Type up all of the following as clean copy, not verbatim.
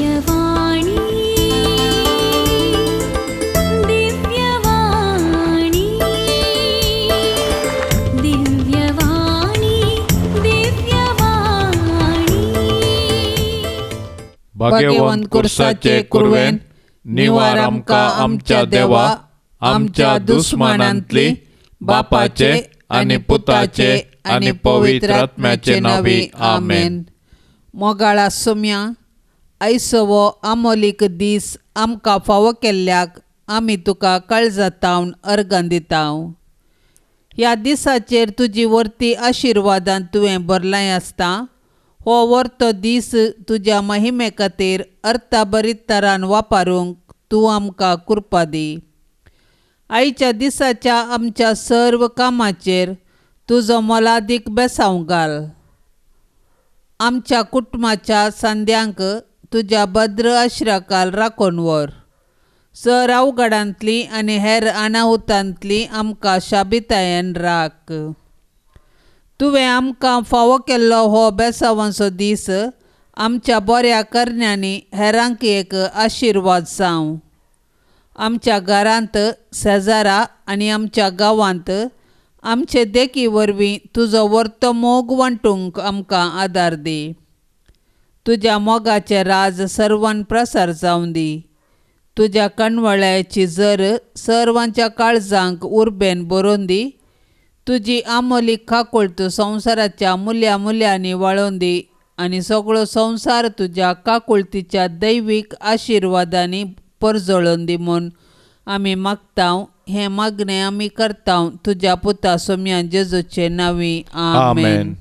दिव्यवाणी दिव्यवाणी दिव्यवाणी दिव्यवाणी भाग्यवंत कुर्साचे कुरवेन निवार आमकां आमच्या देवा आमच्या दुस्मानांतली बापाचे आनी पुताचे आनी पवित्र आत्म्याचे नावी आमेन. मोगाळा सोम्या आयसवो आमोलीक दीस आमकां फावो केल्ल्याक आमी तुका काळजातावन अर्गां दितांव. ह्या दिसाचेर तुजी वर्ती आशिर्वादान तुवें भरलाय आसता. हो वर्तो दीस तुज्या महिमे खातीर अर्थाबरीत तरान वापरूंक तूं आमकां कृपा दी. आयच्या दिसाच्या आमच्या सर्व कामाचेर तुजो मोलादीक बेसांव घाल. आमच्या कुटुंबाच्या सांद्यांक तुज्या भद्र आश्र्याखाल राखून व्हर. सर अवघडांतली आनी हेर अनाहुतांतली आमकां शाबितायेन राख. तुवें आमकां फावो केल्लो हो बेसांवाचो दीस आमच्या बऱ्या करण्यांनी हेरांक एक आशिर्वाद जावं. आमच्या घरांत शेजारा आनी आमच्या गांवांत आमचे देखी वरवीं तुजो वर्तो मोग वांटूंक आमकां आदार दी. तुज्या मोगाचें राज सर्वान प्रसार जावं दी. तुज्या कणवळ्याची जर सर्वांच्या काळजांक उर्बेन बरोवन दी. तुजी आमोलीक काकूळट संवसाराच्या मुल्या मुल्यांनी वाळोवन दी आनी सगळो संवसार तुज्या काकूळटीच्या दैवीक आशिर्वादांनी परजळोवन दी म्हूण आमी मागतांव. हें मागणें आमी करतांव तुज्या पुता सोम्या जेजूचे नांवी आमेन.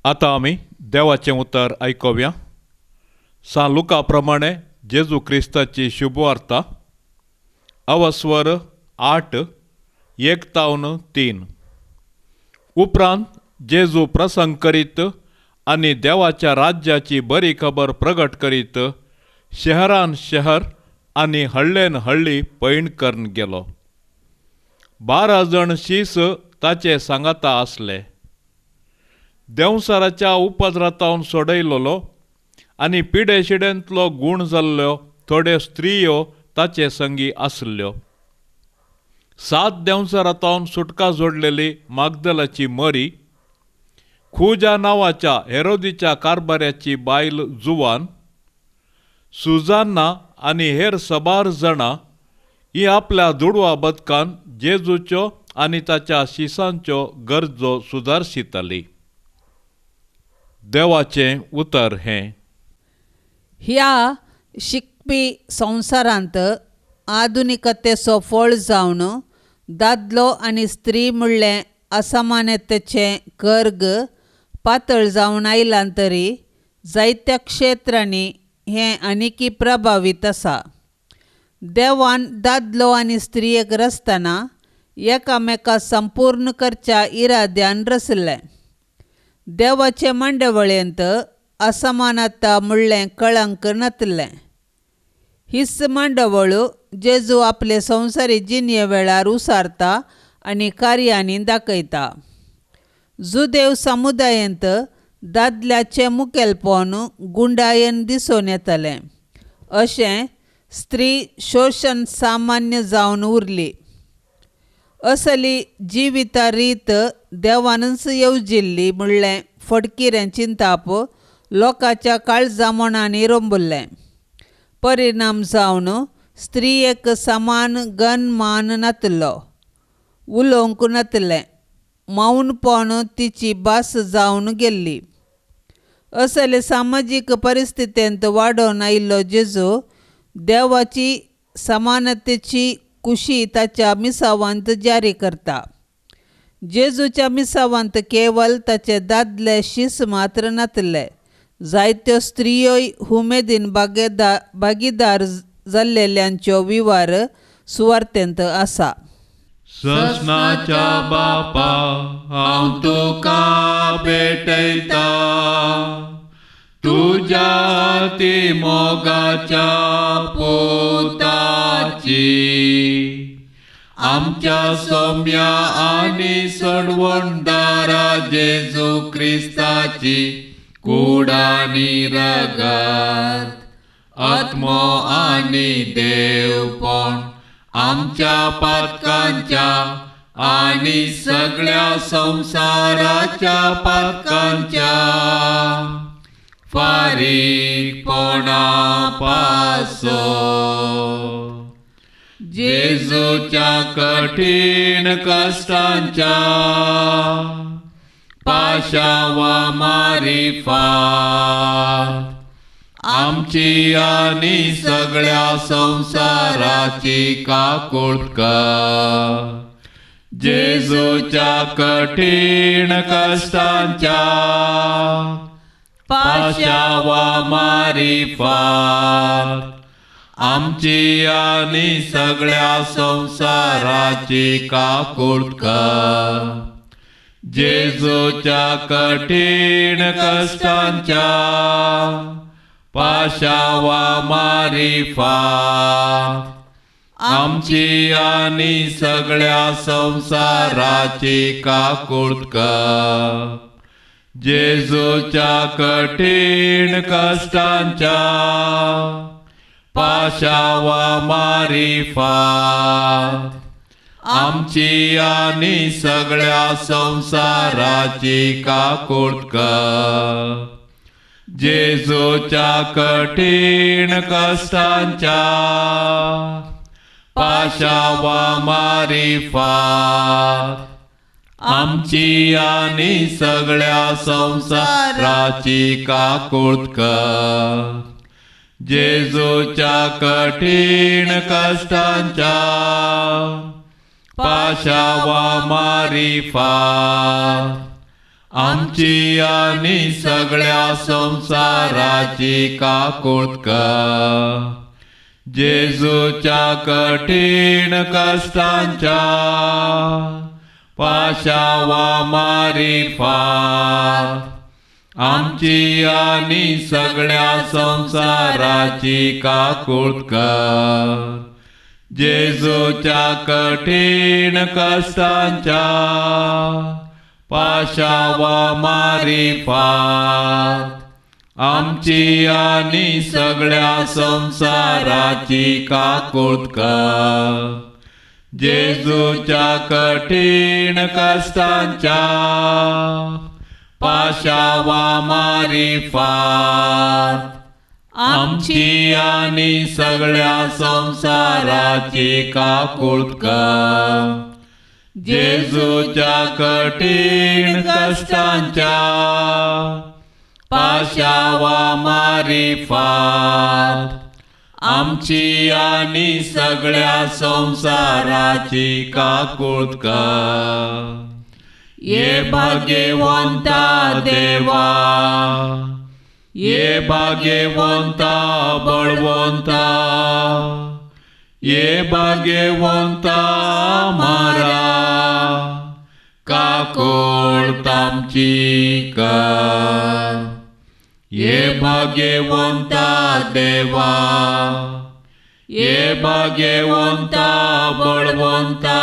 आतां आमी देवाचें उतर आयकुया. सा लुका प्रमाणे जेजू क्रिस्ताची शुभ वार्ता अवस्वर 8:1-3. उपरांत जेजू प्रसंग करीत आनी देवाच्या राज्याची बरी खबर प्रगट करीत शहरान शहर आनी हळ्ळेन हळ्ळी पैण करून गेलो. 12 जण शीस ताचे सांगाता आसले. देंवसाराच्या उपद्रतावन सोडयलोलो आनी पिडेशिडेंतलो गूण जाल्ल्यो थोड्यो स्त्रियो ताचे संगी आसल्यो. 7 देंवसारांतावन सुटका जोडलेली मागदलाची मरी, खुजा नांवाच्या हेरोदीच्या कारभाऱ्याची बायल जुवान, सुजान्ना आनी हेर सबार जाणां ही आपल्या दुडवा बदकान जेजूच्यो आनी ताच्या शिसांच्यो गरजो सुदारशिताली. देवाचें उतर हें. ह्या शिकपी संवसारांत आधुनिकतेचो फळ जावन दादलो आनी स्त्री म्हणलें असमानतेचें कर्ग पातळ जावन आयलां तरी जायत्या क्षेत्रांनी हें आनिकी प्रभावीत आसा. देवान दादलो आनी स्त्रियेक रचतना एकामेका संपूर्ण करच्या इराद्यान रचलें. देवाचे मंडवळेंत असमानता म्हणलें कळंक नातलें. हीच मंडवळ जेजू आपले संवसारी जिणे वेळार उसारता आनी कार्यांनी दाखयता. जुदेव समुदायांत दादल्याचें मुखेलपण गुंडायेन दिसून येतलें. अशें स्त्री शोशण सामान्य जावन उरली. असली जिविता रीत देवानच येवजिल्ली म्हणलें फडकिरें चिंताप लोकांच्या काळजामोणांनी रंबुल्लें. परिणाम जावन स्त्रियेक समान गनमान नातलो, उलोवंक नातलें, मौनपण तिची भास जावन गेल्ली. असले सामाजीक परिस्थितींत वाडोवन आयिल्लो जेजू देवाची समानतेची कुशी ताच्या मिसावांत जारी करता. जेजूच्या मिसावांत केवळ ताचे दादले शीस मात्र नातले. जायत्यो स्त्रियोय उमेदीन भागीदार जाल्लेल्यांच्यो विवार सुवार्थेंत आसा. ससनाच्या बापा हांव तुका भेटयता, तुज्या ती मोगाच्या पुताची. आमच्या सौम्या आनी सडवणदारा जेजू क्रिस्ताची कुडानी रगत आत्मो आनी देवपण आमच्या पातकांच्या आनी सगळ्या संसाराच्या पातकांच्या फारीकपणा पासो. जेजूच्या कठीण कष्टांच्या पाशावा मारी फाट आमची आनी सगळ्या संसाराची काकुळट. जेजूच्या कठीण कष्टांच्या पाशावा मारी फाट आमची आनी सगळ्या संसाराची काकुळट. जेजूच्या कठीण कष्टांच्या पाशावा मारी फाट आमची आनी सगळ्या संसाराची काकुळट. जेजूच्या कठीण कष्टांच्या पाशावा मारी फाट आमची आनी सगळ्या संसाराची काकुळट. जेजूच्या कठीण कष्टांच्या पाशावा मारी फाट आमची आनी सगळ्या संसाराची काकुळट. जेजूच्या कठीण कष्टांच्या पाशावा मारी फाट आमची आनी सगळ्या संसाराची काकुळट. जेजूच्या कठीण कष्टांच्या पाशावा मारी फाट आमची आनी सगळ्या संसाराची काकुळट. जेजूच्या कठीण कष्टांच्या पाशावा मारी फाट आमची आनी सगळ्या संसाराची काकुळट. जेजूच्या कठीण कष्टांच्या पाशावा मारी फाट आमची आनी सगळ्या संसाराची काकुळट. जेजूच्या कठीण कष्टांच्या पाशावा मारी फाट आमची आनी सगळ्या संसाराची काकुळट. ये भाग्यवंता देवा, ये भाग्यवंता बळवंता, ये भाग्यवंता मारा काकुळट आमची कर. ये भाग्यवंता देवा, ये भाग्यवंता बळवंता,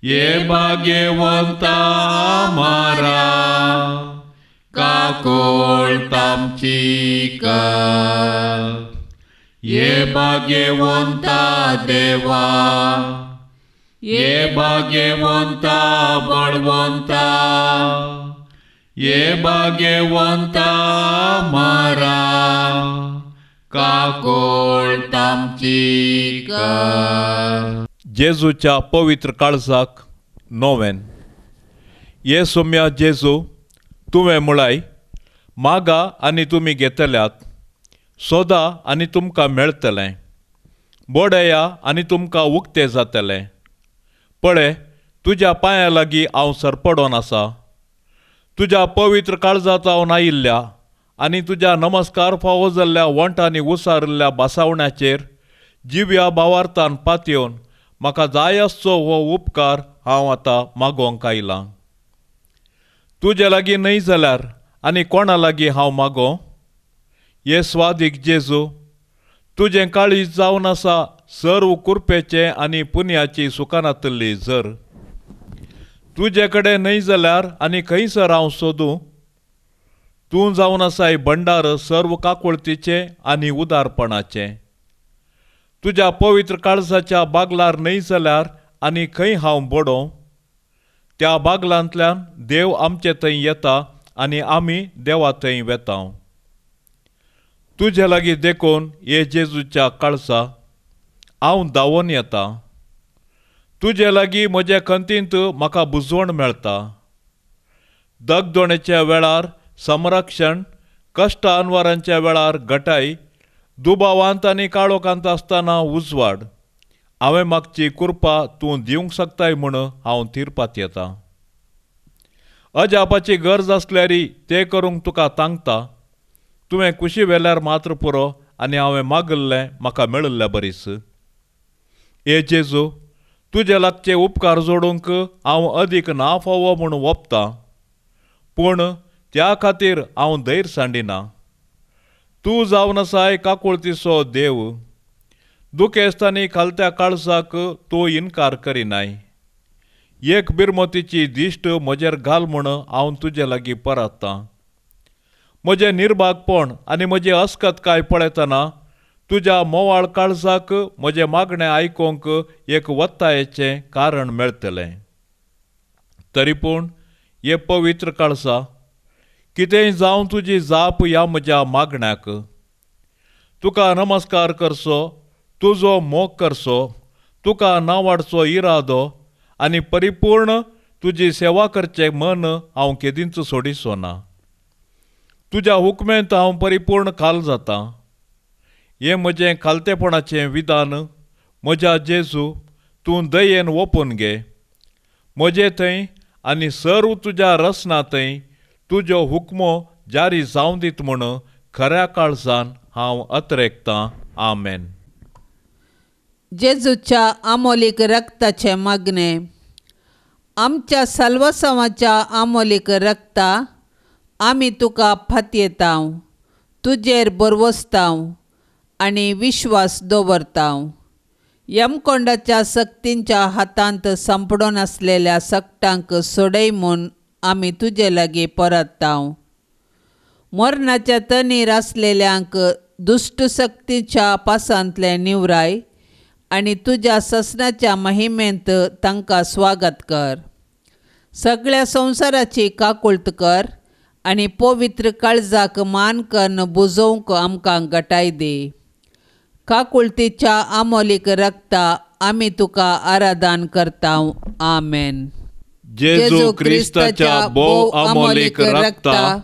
ये भाग्यवंता मारा काकुळट आमची कर. ये भाग्यवंता देवा, ये भाग्यवंता बळवंता, ये भाग्यवंता मारा काकुळट आमची कर. जेजूच्या पवित्र काळजाक नोवेन. ये सौम्या जेजू, तुवें म्हळाय, मागा आनी तुमी घेतल्यात, सोदा आनी तुमकां मेळटलें, बोडया आनी तुमकां उक्तें जातलें. पळय, तुज्या पांयां लागीं हांव सरपडोन आसा. तुज्या पवित्र काळजांत हांव आयिल्ल्या आनी तुज्या नमस्कार फावो जाल्ल्या वंटांनी उसारिल्ल्या बासावण्याचेर जिव्या भावार्थान पातयेवन म्हाका जाय आसचो हो उपकार हांव आतां मागोवंक आयलां. तुजे लागीं न्हय जाल्यार आनी कोणा लागीं हांव मागों? ये स्वादीक जेजू, तुजें काळीज जावन आसा सर्व कुरपेचें आनी पुन्याची सुखानांतली झर. तुजे कडेन न्हय जाल्यार आनी खंयसर हांव सोदूं? तूं जावन आसाय भंडार सर्व काकुळतीचे आनी उदारपणाचे. तुज्या पवित्र काळजाच्या बागलार न्हय जाल्यार आनी खंय हांव बडों. त्या बागलांतल्यान देव आमचे थंय येता आनी आमी देवा थंय वेता. तुजे लागीं देखून हे जेजूच्या काळजा हांव धांवून येता. तुजे लागीं म्हजे खंतींत म्हाका बुजवण मेळटा. दगदोणेच्या वेळार संरक्षण, कश्ट अनवरांच्या वेळार घटाय, दुबावांत आनी काळोखांत आसतना उजवाड. हांवें मागची कृपा तूं दिवंक शकताय म्हूण हांव तिरपात येता. अजापाची गरज आसल्यारी तें करूंक तुका सांगता. तुवें कुशी वेल्यार मात्र पुरो आनी हांवें मागल्लें म्हाका मेळिल्लें बरीस. हे जेजू, तुजे लागचे उपकार जोडूंक हांव अदीक ना फावो म्हूण वोपतां, पूण त्या खातीर हांव धैर सांडिना. तूं जावन आसाय काकुळतीचो देव. दुखेस्तांनी खालत्या काळजाक तूं इन्कार करिनाय. एक बिरमतीची दिश्ट म्हजेर घाल म्हूण हांव तुजे लागीं परततां. म्हजें निर्भागपण आनी म्हजी अस्कतकाय पळयतना तुज्या मोवाळ काळजाक म्हजें मागणें आयकूंक एक वत्तायेचें कारण मेळटलें. तरी पूण हे पवित्र काळजा, कितेंय जावं तुजी जाप ह्या म्हज्या मागण्याक. तुका नमस्कार करचो, तुजो मोग करचो, तुका नांवाडचो इरादो आनी परिपूर्ण तुजी सेवा करचें मन हांव केदींच सोडिचो ना. तुज्या हुकमेंत हांव परिपूर्ण खाल जाता. हें म्हजें खालतेपणाचें विधान म्हज्या जेजू तूं दयेन ओपून घे. म्हजे थंय आनी सर्व तुज्या रसना थंय तुज्यो हुकमो जारी जावं दीत म्हूण खऱ्या काळजान हांव अत्रेकतां. आमेन. जेजूच्या आमोलीक रक्ताचे मागणे. आमच्या सर्वस्वाच्या आमोलीक रक्ता, आमी तुका फातयेतांव, तुजेर बरवस्तांव आनी विश्वास दवरतांव. यमकोंडाच्या सक्तींच्या हातांत सांपडून आसलेल्या सक्तांक सोडय म्हूण आमी तुजे लागीं परततांव. मरणाच्या तनीर आसलेल्यांक दुश्ट सक्तीच्या पासांतले निवराय आनी तुज्या ससनाच्या महिमेंत तांकां स्वागत कर. सगळ्या संवसाराची काकुळट कर आनी पवित्र काळजाक मान कन्न बुजोवंक आमकां घटाय दे. काकुळटीच्या आमोलीक रक्ता आमी तुका आराधन करतांव. आमेन. जेजू क्रिस्ताच्या भोव अमोलीक रक्ता,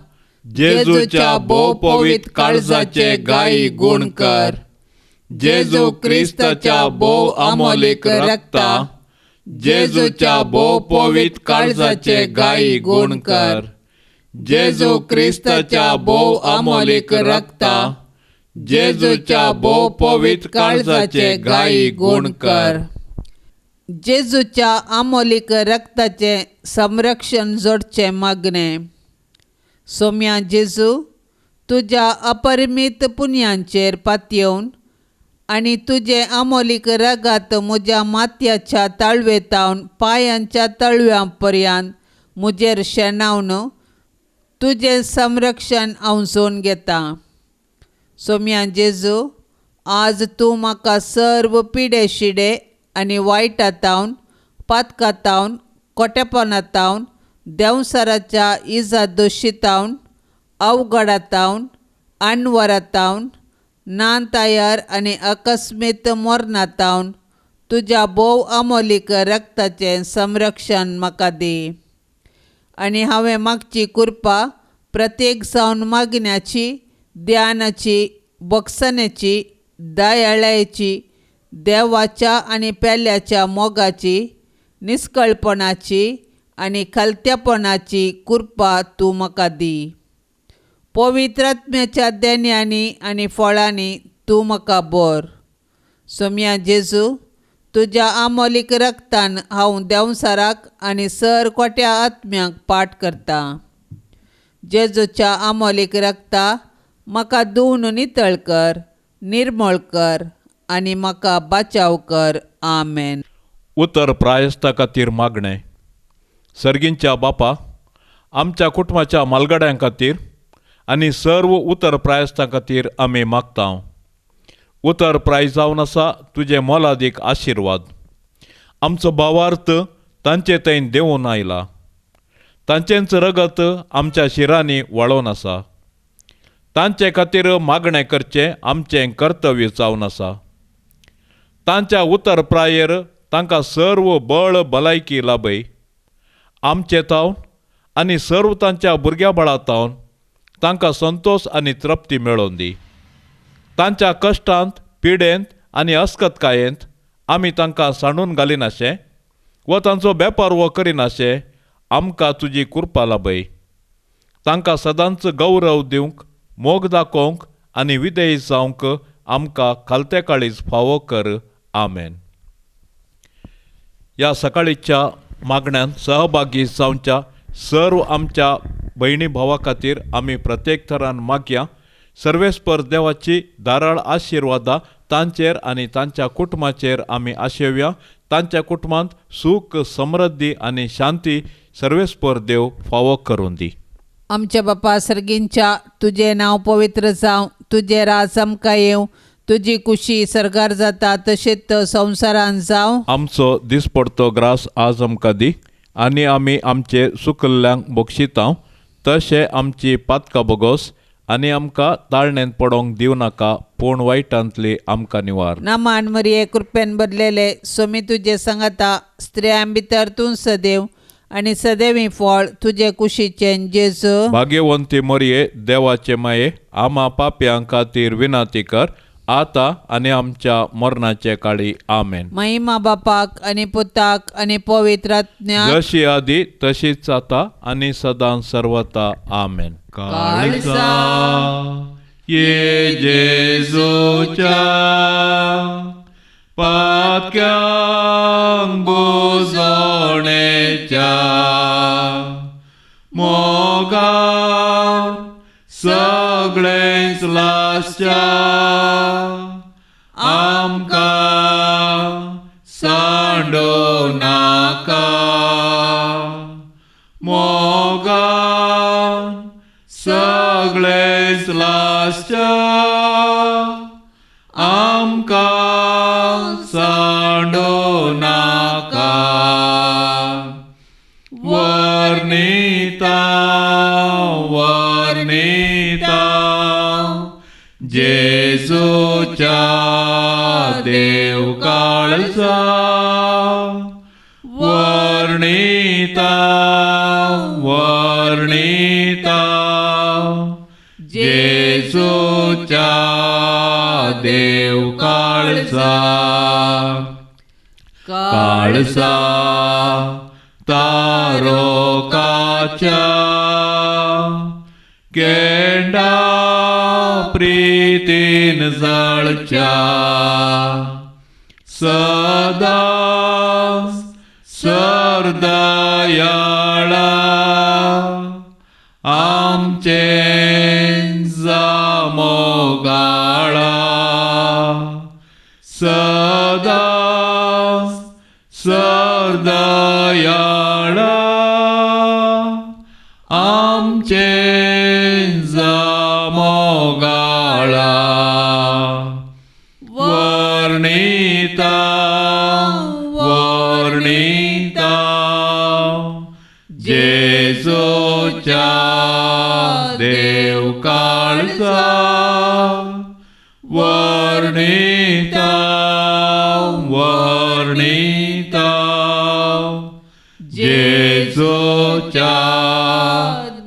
जेजूच्या भोव पवित्र काळजाचे गायी गुण कर. जेजू क्रिस्ताच्या भोव अमोलीक रक्ता, जेजूच्या भोव पवित्र काळजाचे गायी गुण कर. जेजू क्रिस्ताच्या भोव अमोलीक रक्ता, जेजूच्या भोव पवित्र काळजाचे गायी गुण कर. जेजूच्या आमोलीक रक्ताचे संरक्षण जोडचे मागणे. सोम्या जेजू, तुज्या अपरिमीत पुण्यांचेर पातयेवन आनी तुजे आमोलीक रगात म्हज्या माथ्याच्या तळवेतावन पांयांच्या तळव्यां पर्यंत म्हजेर शेणावन तुजें संरक्षण हांव जोन घेतां. सोम्या जेजू, आज तूं म्हाका सर्व पिडे शिडे आनी वायटातावन, पातकातावन, खोटेपणातावन, देंवसाराच्या इजा दोशीतावन, अवघडातावन, अनवरातावन, नांतायार आनी अकस्मीत मरणातावन तुज्या भोव अमोलीक रक्ताचें संरक्षण म्हाका दी. आनी हांवें मागची कृपा प्रत्येक जावन मागण्याची, ध्यानाची, बक्षण्याची, दयाळायेची, देवाच्या आनी पेल्याच्या मोगाची, निश्कळपणाची आनी खालत्यापणाची कृपा तूं म्हाका दी. पवित्र आत्म्याच्या देण्यांनी आनी फळांनी तूं म्हाका भर. सोम्या जेजू, तुज्या आमोलीक रक्तान हांव देंवसाराक आनी सर खोट्या आत्म्यांक पाट करतां. जेजूच्या आमोलीक रक्ता म्हाका धुवन नितळ कर, निर्मळ कर आनी म्हाका बचाव कर. आमेन. उतर प्रायस्ता खातीर मागणें. सर्गींच्या बापा, आमच्या कुटुंबाच्या मालगड्यां खातीर आनी सर्व उतर प्रायस्तां खातीर आमी मागता. उतर प्राय जावन आसा तुजे मोलादीक आशिर्वाद. आमचो भावार्थ तांचे थंय देंवून आयला. तांचेंच रगत आमच्या शिरांनी वळोवन आसा. तांचे खातीर मागणें करचें आमचें कर्तव्य जावन आसा. तांच्या उतर प्रायेर तांकां सर्व बळ भलायकी लाभय. आमचे तावन आनी सर्व तांच्या भुरग्या बळा तावन तांकां संतोश आनी तृप्ती मेळोवन दी. तांच्या कश्टांत, पिडेंत आनी अस्कतकायेंत आमी तांकां सांडून घालिनाशे व तांचो बेपार वो करिनाशे आमकां तुजी कृपा लाभय. तांकां सदांच गौरव दिवंक, मोग दाखोवंक आनी विधेय जावंक आमकां खालते काळीज फावो कर. आमेन. ह्या सकाळीच्या मागण्यांत सहभागी जावच्या सर्व आमच्या भयणी भावा खातीर आमी प्रत्येक तरान मागया. सर्वेस्पर देवाची दाराळ आशिर्वादा तांचेर आनी तांच्या कुटुंबाचेर आमी आशेवया. तांच्या कुटुंबांत सूख, समृद्धी आनी शांती सर्वेस्पर देव फावो करून दी. आमच्या बापा सर्गींच्या, तुझे नाव पवित्र जावं, तुझे राज आमकां येवं, तुजी कुशी सरगार जाता तशेंच संवसारान जावं. आमचो दिसपडतो ग्रास आज आमकां दी आनी आमी आमचे सुकल्ल्यांक बक्षिता तशें आमची पातकां बोगोस आनी आमकां ताळणेंत पडोंक दिव नाका, पूण वायटांतली आमकां निवार. नामान मरिये कृपेन बदलेले, सोमी तुजे सांगाता, स्त्रियां भितर तूं सदैव आनी सदैवी फळ तुजे कुशीचें जेजू. भाग्यवंती मरिये, देवाचे माये, आमा पाप्यां खातीर विनाती कर, आता आनी आमच्या मरणाचे काळी. आमेन. महिमा बापाक आनी पुताक आनी पवित्र आत्म्याक, जशी आदी तशीच आता आनी सदां सर्वता. आमेन. काळजा ये जेजूच्या पातक्यांक बुजोवणेच्या मोगान सगळेंच लासच्या आमकां सांडो नाका. मोगान सगळेंच लासच्या आमकां सांडो नाका. वर्णिता वर्णिता जेजूच्या देव काळजा. वर्णिता वर्णिता जेजूच्या देव काळजा. काळजा तारोकाच्या केंडा प्रीतीन जळच्या. सदा सरदयाळा आमचे मोगाळा. सदा सरदयाळा आमचे मोगाळा. वर्णिता वर्णिता जेजूच्या देव काळजा. वर्णिता वर्णिता जेजूच्या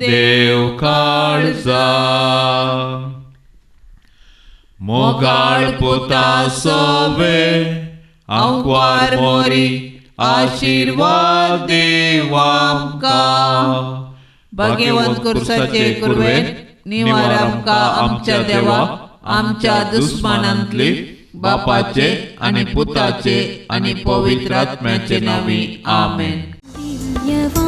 देव काळजा. मोगाळ पुता सोवे आंकवार मोरी आशीर्वाद देव आमकां. भाग्यवंत कुर्साचे कुरवेन निवार आमकां आमच्या देवा, आमच्या दुस्मानांतली बापाचे आनी पुताचे आनी पवित्र आत्म्याचे नांवी. आमेन. दिव्यवाणी